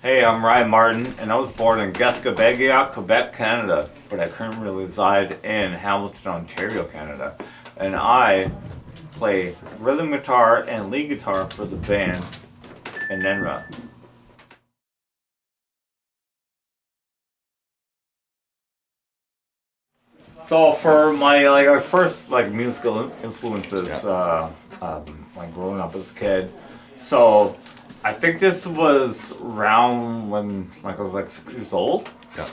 Hey, I'm Ryan Martin, and I was born in Gascabegia, Quebec, Canada, but I currently reside in Hamilton, Ontario, Canada. And I play rhythm guitar and lead guitar for the band Enenra. So for my first musical influences, growing up as a kid, so I think this was around when I was 6 years old. Yeah.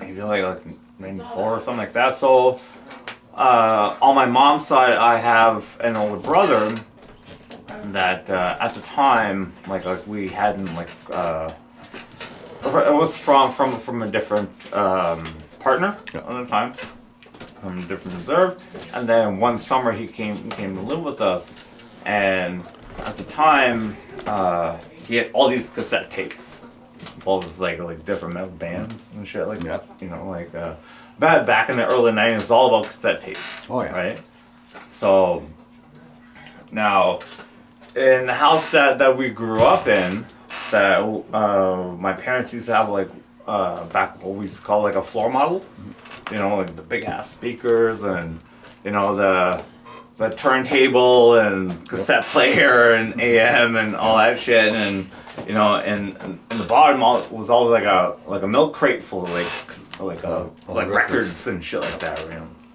Maybe like 94 or something like that. So on my mom's side, I have an older brother that at the time we hadn't it was from a different partner at the time, from a different reserve, and then one summer he came to live with us, and at the time he had all these cassette tapes, all these different metal bands and shit that. Back in the early 90s, it's all about cassette tapes. Oh yeah. Right. So now in the house that we grew up in, that my parents used to have back what we used to call a floor model, the big ass speakers and the turntable and cassette player and AM and all that shit, and and the bottom was always like a milk crate full of records and shit like that,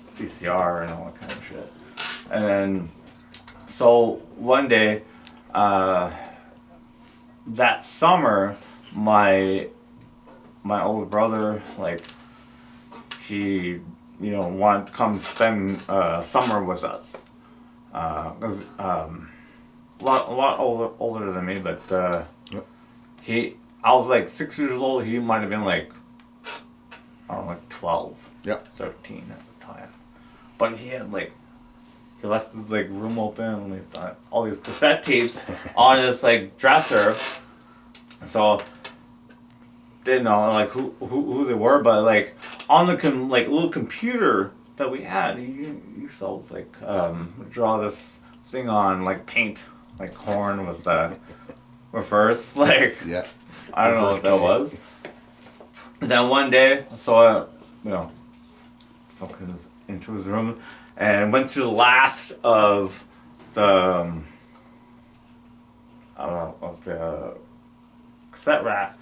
CCR and all that kind of shit. And then so one day that summer, my older brother, he wanted to come spend summer with us, because a lot older than me, but I was 6 years old. He might have been I don't know, 12, 13 at the time, but he had he left his room open and he had all these cassette tapes on his dresser. So didn't know who they were, but on the little computer that we had, he used to always draw this thing on paint corn with reverse I don't know what that was. And then one day I saw something into his room and went to the last of the the cassette rack,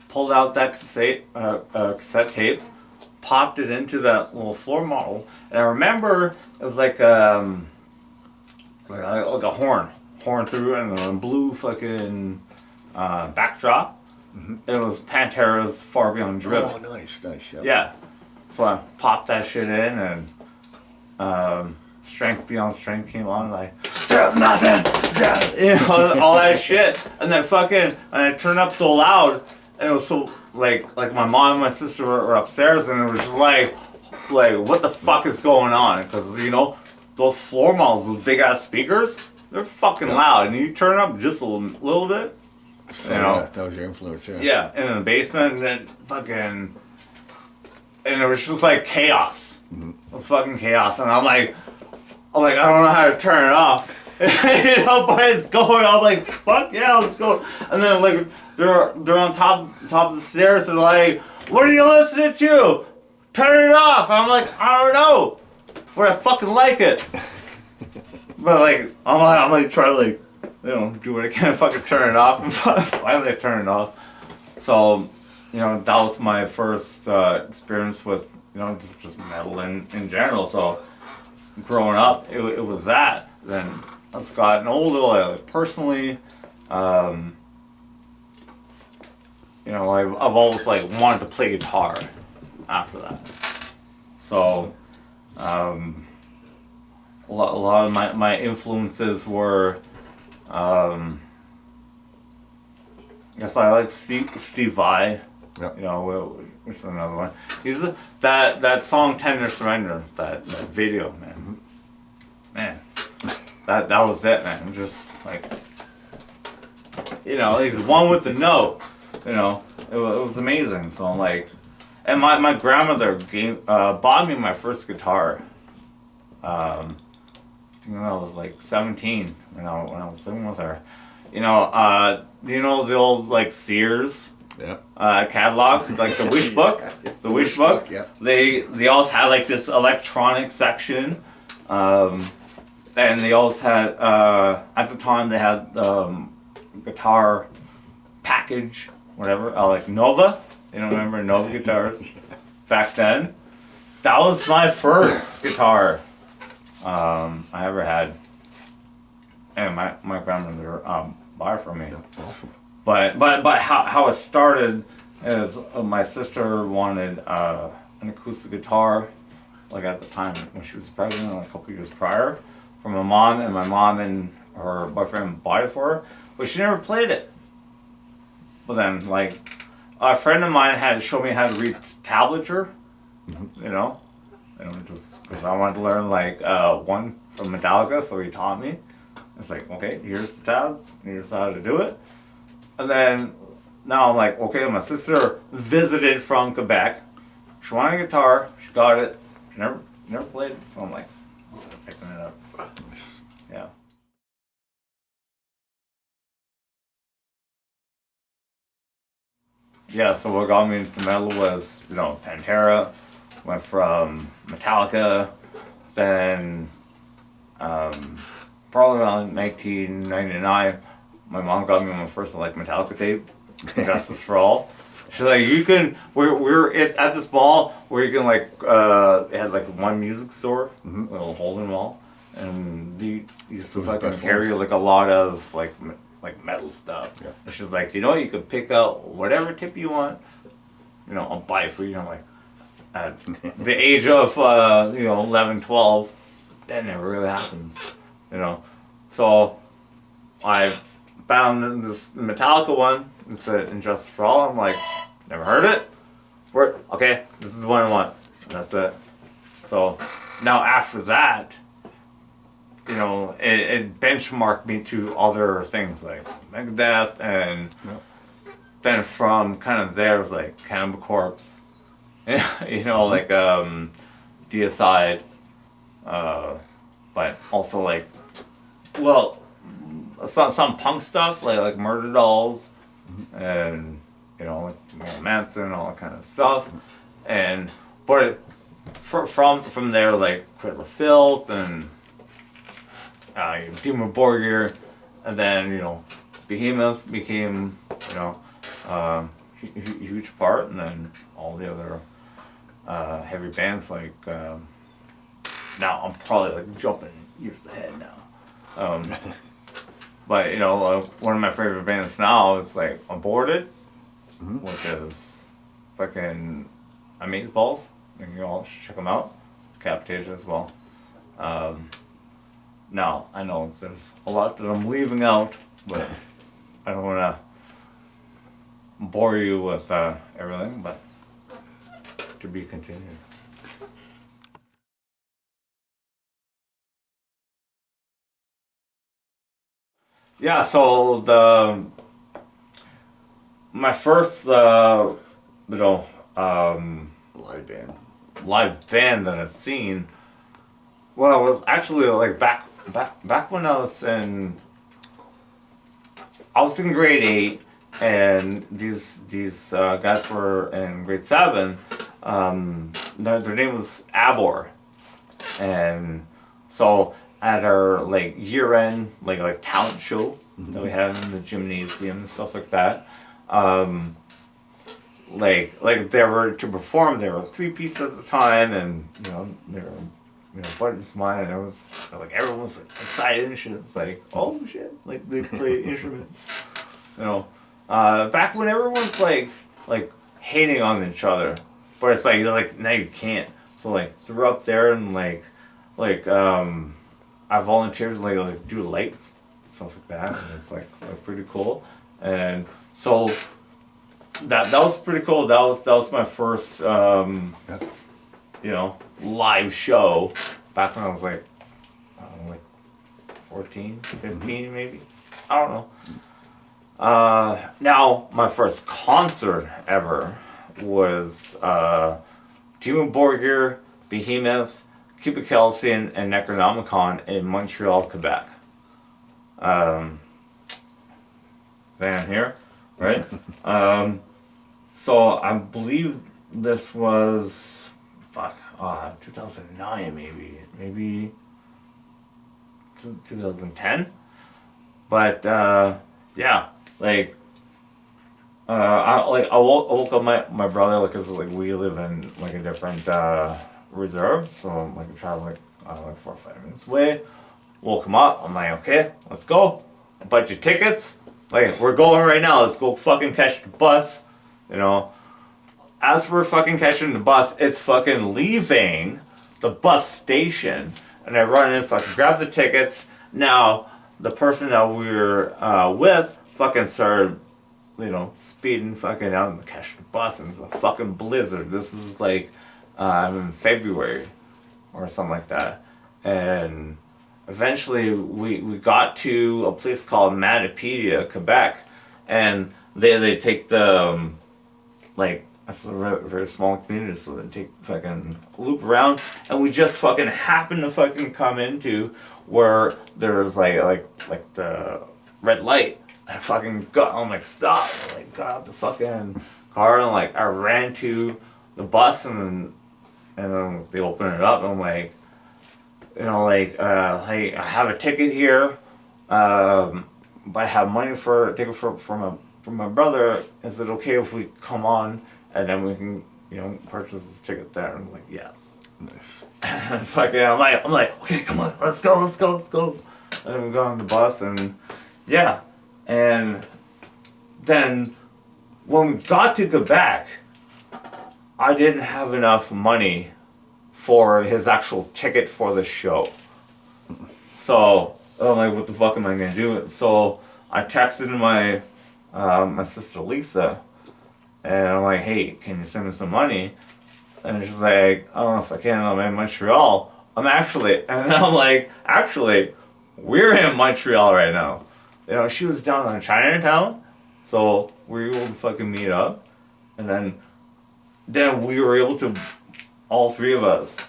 pulled out that cassette tape, popped it into that little floor model, and I remember it was like a horn through it and a blue fucking backdrop. Mm-hmm. It was Pantera's Far Beyond Drip. Oh, nice, yeah. Yeah. So I popped that shit in, and Strength Beyond Strength came on, there's nothing, all that shit, and then and I turned up so loud, and it was so like my mom and my sister were upstairs, and it was just like what the fuck is going on? Because those floor models, those big ass speakers, they're fucking loud, and you turn up just a little bit. So yeah, that was your influence, yeah. Yeah, and in the basement, and then and it was just chaos. Mm-hmm. It was fucking chaos, and I'm like, I don't know how to turn it off. But it's going. I'm fuck yeah, let's go. And then they're on top of the stairs, and what are you listening to? Turn it off. And I'm I don't know, but I fucking like it. But I'm trying to do what I can to fucking turn it off, and finally I turn it off. So that was my first experience with just metal in general. So growing up, it was that. Then as I gotten older, personally, I've always wanted to play guitar after that. So a lot of my influences were, I guess I like Steve Vai. Yep. Which is another one. He's that song "Tender Surrender," that video, man. Man, that was it, man. Just he's one with the note. It was amazing. So I'm and my grandmother bought me my first guitar. I think when I was 17, when I was living with her. you know the old like Sears Yeah. catalog, like the Wish book, the Wish book. Yeah. They also had like this electronic section, and they also had at the time they had guitar package, whatever, like Nova. You don't remember Nova guitars back then? That was my first guitar I ever had, and my grandmother bought it for me. Yeah. Awesome. But how it started is my sister wanted an acoustic guitar, like at the time when she was pregnant, like a couple years prior, from my mom, and my mom and her boyfriend bought it for her, but she never played it. But then, like, a friend of mine had showed me how to read tablature, just because I wanted to learn like one from Metallica, so he taught me. It's like, okay, here's the tabs, here's how to do it. And then now I'm like, okay, my sister visited from Quebec. She wanted a guitar, she got it, she never played it, so I'm like, picking it up. Yeah. Yeah, so what got me into metal was, Pantera, went from Metallica, then probably around 1999, my mom got me my first Metallica tape, Justice for All. She's like, we're at this mall where you can it had one music store, a little hole in the mall, and they used to carry a lot of metal stuff. Yeah. And she's like, you could pick out whatever tip you want, I'll buy it for you. I'm like, at the age of 11, 12, that never really happens, So I found this Metallica one. It said "Injustice for All." I'm like, never heard it. Okay, this is the one I want. So that's it. So now after that, it benchmarked me to other things like Megadeth, and then from kind of there it was like Cannibal Corpse, Deicide, but also some punk stuff like Murder Dolls, and Manson, all that kind of stuff, from there Cradle of Filth and Dimmu Borgir, and then Behemoth became huge part, and then all the other heavy bands now I'm probably jumping years ahead now. But one of my favorite bands now is Aborted, which is fucking Amazeballs. You all should check them out. Decapitated as well. Now I know there's a lot that I'm leaving out, but I don't want to bore you with everything. But to be continued. Yeah, so my first live band that I've seen, well, it was actually back when I was in grade 8, and these guys were in grade 7. Their name was Abor, and so at our year-end talent show that we had in the gymnasium and stuff like that, they were to perform. There were 3 pieces at the time, and they were buddies of mine, and it was everyone's excited and shit. It's oh shit, they play instruments, back when everyone's hating on each other, but it's now you can't. So they're up there and I volunteered to do lights, stuff like that, and it's pretty cool. And so that was pretty cool. That was my first live show back when I was 14, 15 maybe. I don't know. Now my first concert ever was Dimmu Borgir, Behemoth, Cubic Calcium, and Necronomicon in Montreal, Quebec. van here, right? So I believe this was 2009 maybe 2010. But yeah, like I woke up my brother, like, cause like we live in like a different reserve, so I'm like traveling like 4 or 5 minutes away. Woke him up. I'm like, okay, let's go. A bunch of tickets. Like, we're going right now. Let's go fucking catch the bus. You know, as we're fucking catching the bus, it's fucking leaving the bus station, and I run in, fucking grab the tickets. Now, the person that we were with fucking started, you know, speeding fucking out and catch the bus, and it's a fucking blizzard. This is like in February or something like that, and eventually we got to a place called Matapedia, Quebec, and they take the like, it's a very small community, so they take fucking loop around, and we just fucking happen to fucking come into where there's like the red light. I fucking got, I'm like, stop, I like got out the fucking car, and like I ran to the bus, and then they open it up, and I'm like, you know, like, hey, I have a ticket here, but I have money for a ticket from my brother. Is it okay if we come on and then we can, you know, purchase this ticket there? And I'm like, yes. Nice. Fucking, I'm like, okay, come on, let's go. And we got on the bus, and yeah, and then when we got to Quebec, I didn't have enough money for his actual ticket for the show. So I'm like, what the fuck am I gonna do? So I texted my my sister Lisa, and I'm like, hey, can you send me some money? And she's like, I don't know if I can. I'm in Montreal. And I'm like, actually, we're in Montreal right now. You know, she was down in Chinatown, so we were able to fucking meet up, and then we were able to, all three of us,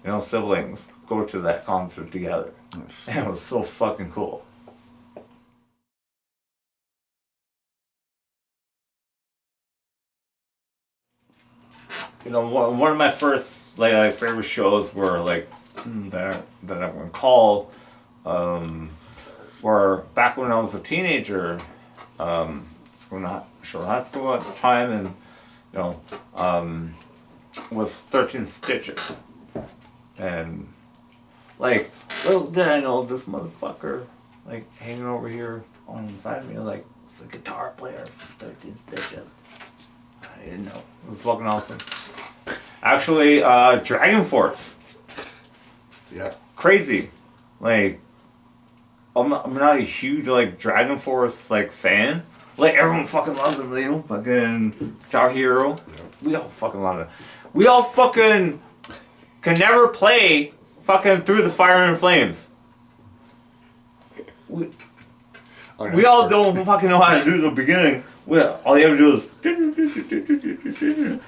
you know, siblings, go to that concert together. Nice. And it was so fucking cool. You know, one of my first like favorite shows were like that I can recall were back when I was a teenager. Going to short high school at the time, and you know, was 13 Stitches. And like, little did I know this motherfucker, like, hanging over here on the side of me, like, it's a guitar player for 13 Stitches. I didn't know. It was fucking awesome. Actually, Dragon Force. Yeah. Crazy. Like, I'm not a huge, like, Dragon Force, like, fan. Like, everyone fucking loves him, you know? Fucking Guitar Hero. Yeah. We all fucking love it. We all fucking can never play fucking Through the Fire and Flames. We all don't fucking know how to do the beginning. All you have to do is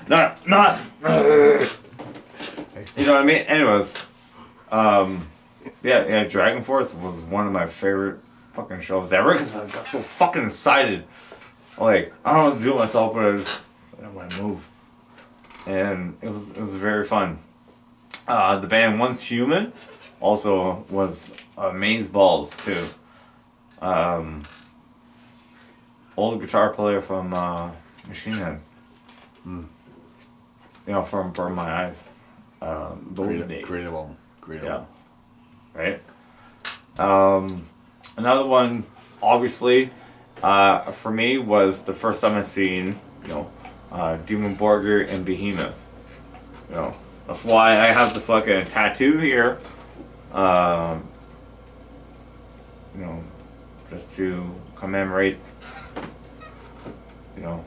not you know what I mean? Anyways, yeah, Dragon Force was one of my favorite fucking shows ever, because I got so fucking excited. Like, I don't know what to do with myself, but I want to move. And it was very fun. The band Once Human also was Amazeballs too. Old guitar player from Machine Head. You know, from Burn My Eyes. Those days. Great album. Yeah. Right? Another one, obviously, for me, was the first time I seen, you know, Demon Borgir and Behemoth. You know, that's why I have the fucking tattoo here. You know, just to commemorate, you know,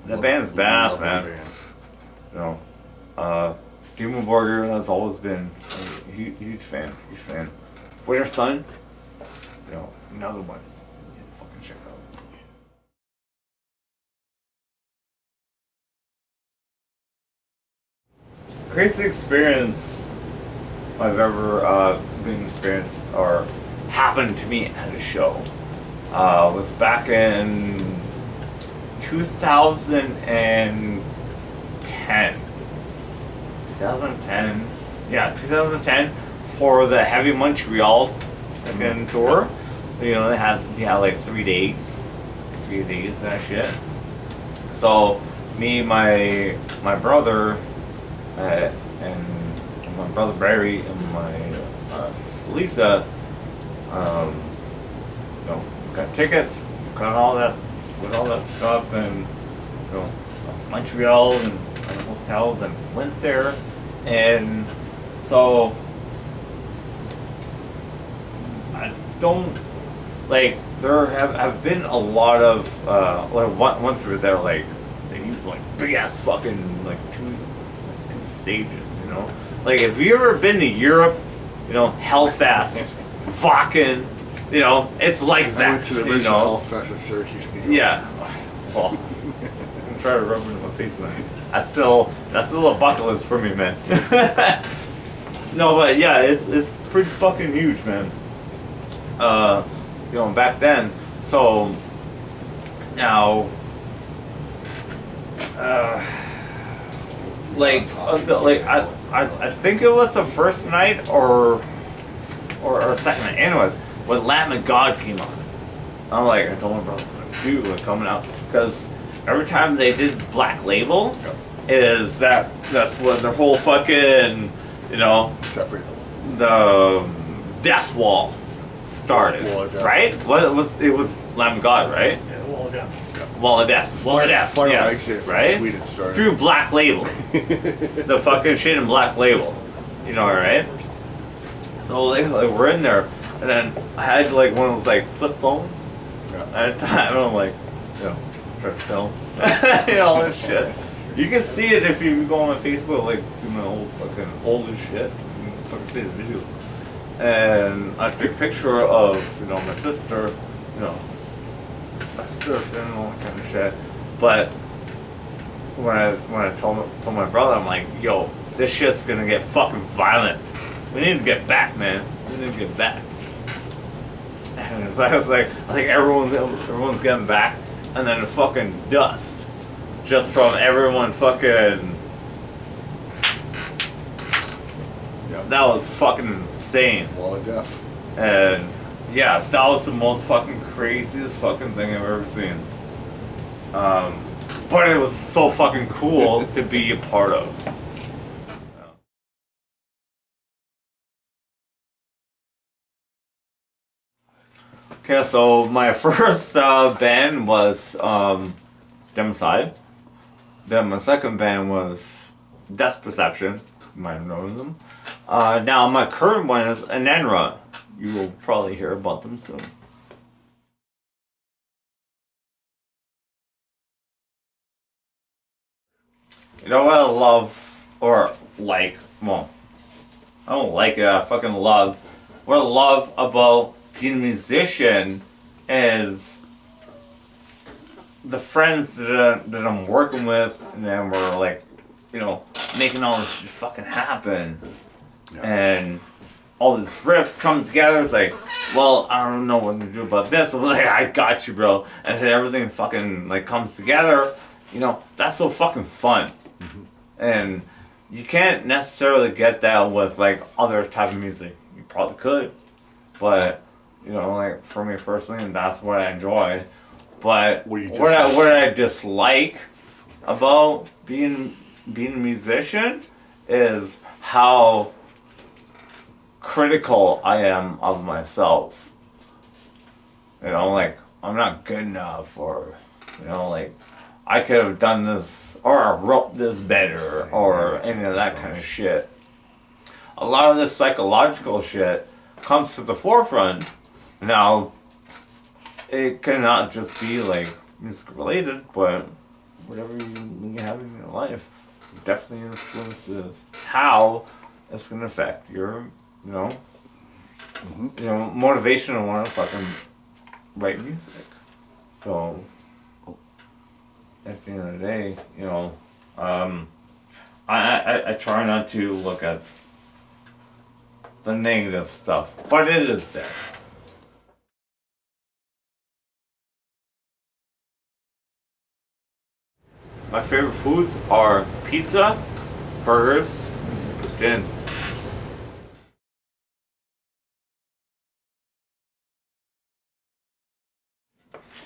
the band's badass, man. You know, Demon Borgir has always been a huge fan. Winter Sun, you know, another one. You need to fucking check out. Crazy experience I've ever been experienced, or happened to me at a show. Was back in 2010. 2010. Yeah, 2010 for the Heavy Montreal fucking tour. You know, they had like 3 days. 3 days of that shit. So me, my brother, and my brother Barry and my sister Lisa, you know, got tickets, got all that, with all that stuff, and you know, Montreal and hotels, and went there, and so I don't like. There have been a lot of like once we were there, like say like big ass fucking like two stages, you know. Like if you ever been to Europe, you know, Hellfest, Wacken, you know, it's like I that. went to the you original know, Hellfest in Syracuse, New York. yeah. Well, I'm trying to rub it in my face, man. That's still a bucket list for me, man. No, but yeah, it's pretty fucking huge, man. You know, back then. So now, I think it was the first night or second night. Anyways, when Lamb of God came on, I'm like, I told my brother, dude, we're coming out, because every time they did Black Label, that's what their whole fucking, you know, Separate. the death wall started, Wall of Death. right? It was Lamb of God, right? Yeah, Wall of Death. Wall of Death. Wall of Death. Final Yes, exit from right? Sweden started. Through Black Label. The fucking shit in Black Label. You know, right? So like we're in there, and then I had like one of those like flip phones at a time, and I'm like, you know, try to film, you know, all this shit. You can see it if you go on my Facebook, like do my older shit. You can fucking see the videos. And I took a picture of, you know, my sister, you know, surfing and all that kind of shit. But when I told my brother, I'm like, yo, this shit's gonna get fucking violent. We need to get back, man. We need to get back. And so I was like everyone's getting back, and then the fucking dust, just from everyone fucking. Yeah. That was fucking insane. Wall of Death. And yeah, that was the most fucking craziest fucking thing I've ever seen. But it was so fucking cool to be a part of. Okay, so my first band was Democide. Then my second band was Death Perception. You might have known them. Now my current one is Enenra. You will probably hear about them soon. You know what I love, or like, well, I don't like it, I fucking love. What I love about being a musician is the friends that I'm working with, and then we're like, you know, making all this shit fucking happen. Yeah. And all these riffs come together. It's like, well, I don't know what to do about this. I'm like, I got you, bro. And then everything fucking like comes together. You know, that's so fucking fun. Mm-hmm. And you can't necessarily get that with like other type of music. You probably could, but you know, like for me personally, and that's what I enjoy. But what I dislike about being a musician is how critical I am of myself. You know, like I'm not good enough, or you know, like I could have done this, or I wrote this better, or any of that kind of shit. A lot of this psychological shit comes to the forefront. Now, it cannot just be like music related, but whatever you have in your life definitely influences how it's gonna affect your, you know, motivation to want to fucking write music. So, at the end of the day, you know, I try not to look at the negative stuff, but it is there. My favorite foods are pizza, burgers, then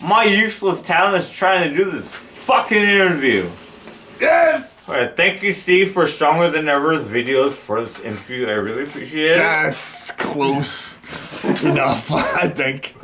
my useless talent is trying to do this fucking interview. Yes! Alright, thank you, Steve, for Stronger Than Ever's videos for this interview. I really appreciate it. That's close enough, I think.